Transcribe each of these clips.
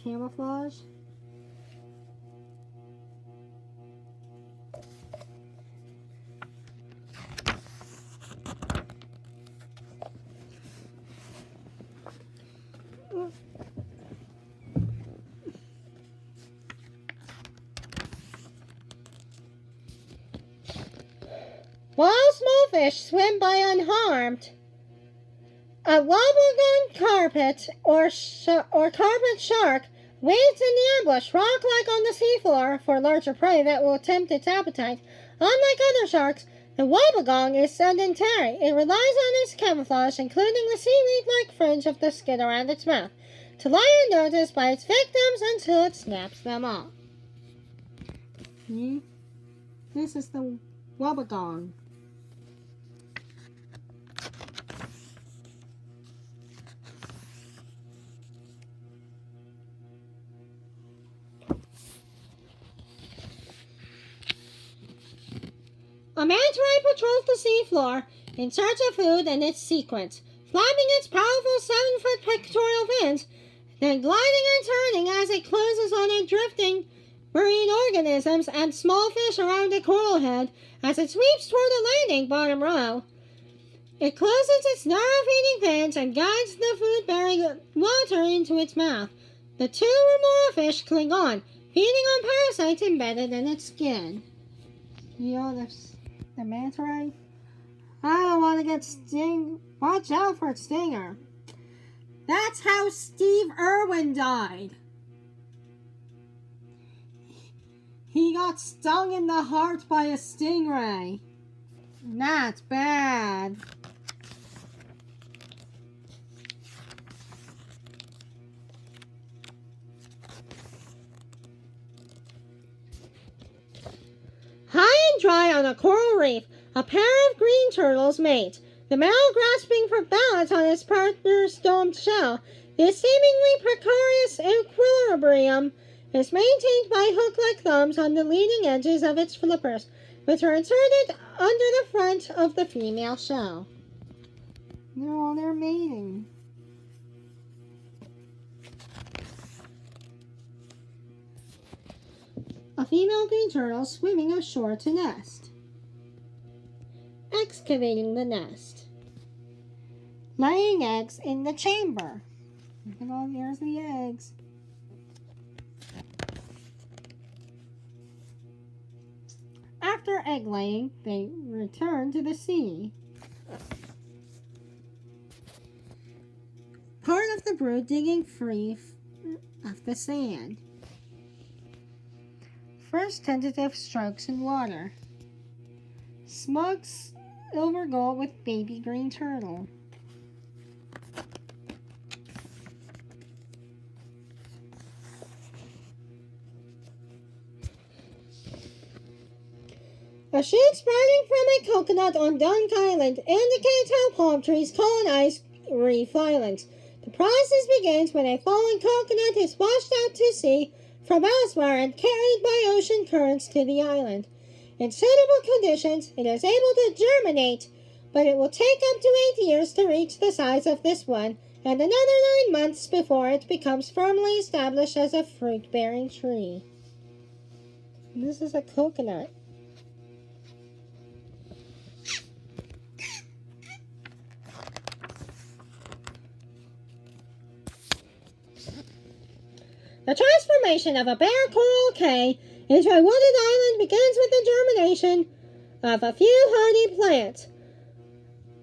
camouflage. While small fish swim by unharmed, a wobblegong carpet or carpet shark waits in the ambush, rock-like on the seafloor, for larger prey that will tempt its appetite. Unlike other sharks, the wobblegong is sedentary. It relies on its camouflage, including the seaweed-like fringe of the skin around its mouth, to lie unnoticed by its victims until it snaps them off. See? This is the wobblegong. A manta ray patrols the seafloor in search of food and its sequence, flapping its powerful 7-foot pectoral fins, then gliding and turning as it closes on a drifting marine organisms and small fish around a coral head as it sweeps toward the landing bottom row. It closes its narrow feeding fins and guides the food-bearing water into its mouth. The 2 or more fish cling on, feeding on parasites embedded in its skin. You know the manta ray? I don't want to get sting. Watch out for a stinger. That's how Steve Irwin died. He got stung in the heart by a stingray. That's bad. High and dry on a coral reef, a pair of green turtles mate, the male grasping for balance on his partner's domed shell. This seemingly precarious equilibrium is maintained by hook-like thumbs on the leading edges of its flippers, which are inserted under the front of the female shell. They're mating. A female green turtle swimming ashore to nest. Excavating the nest. Laying eggs in the chamber. Look at all, there's the eggs. After egg laying, they return to the sea. Part of the brood digging free of the sand. First tentative strokes in water. Smug silver gull with baby green turtle. A shoot sprouting from a coconut on Dunk Island indicates how palm trees colonize reef islands. The process begins when a fallen coconut is washed out to sea from elsewhere and carried by ocean currents to the island. In suitable conditions, it is able to germinate, but it will take up to 8 years to reach the size of this one, and another 9 months before it becomes firmly established as a fruit-bearing tree. This is a coconut. The transformation of a bare coral cay into a wooded island begins with the germination of a few hardy plants,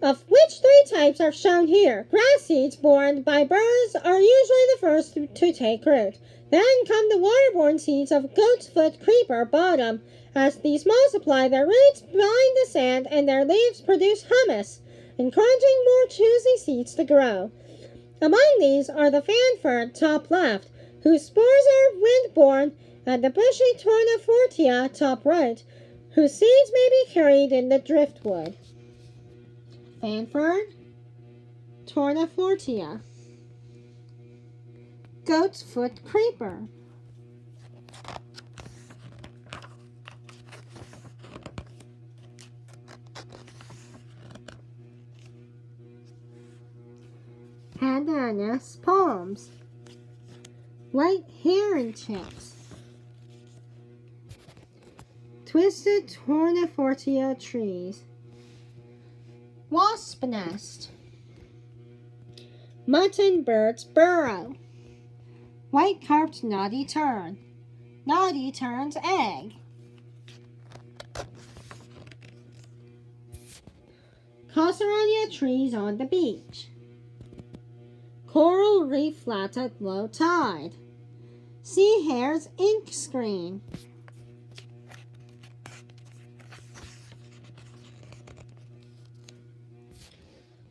of which 3 types are shown here. Grass seeds borne by birds are usually the first to take root. Then come the waterborne seeds of goat's foot creeper bottom. As these multiply, their roots bind the sand and their leaves produce humus, encouraging more choosy seeds to grow. Among these are the fan fern top left, whose spores are wind-borne, and the bushy Tornifortia top right, whose seeds may be carried in the driftwood. Fan fern, Tornifortia. Goat's foot creeper. Pandanus palms. white heron chicks, twisted tornifortia trees, wasp nest, mutton bird's burrow, white-carped naughty tern, naughty tern's egg, Calceronia trees on the beach, coral reef flat at low tide, sea hare's ink screen,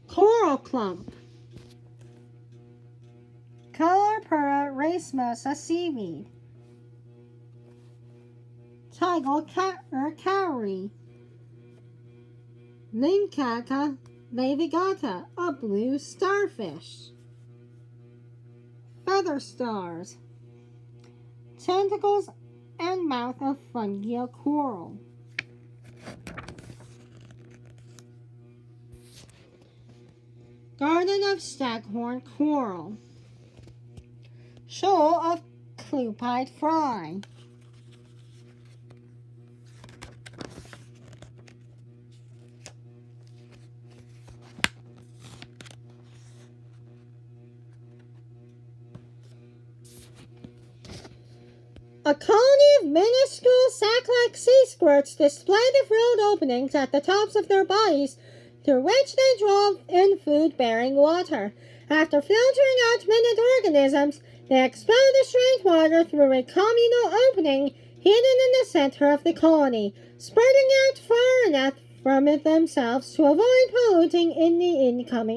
coral clump, Colorpura racemosa seaweed, Tigal cowrie, Linkaka levigata, a blue starfish, feather stars, tentacles and mouth of fungal coral, garden of staghorn coral, shoal of clue-pied fry, a colony of minuscule sac-like sea squirts display the frilled openings at the tops of their bodies through which they draw in food-bearing water. After filtering out minute organisms, they expel the strange water through a communal opening hidden in the center of the colony, spreading out far enough from it themselves to avoid polluting in the incoming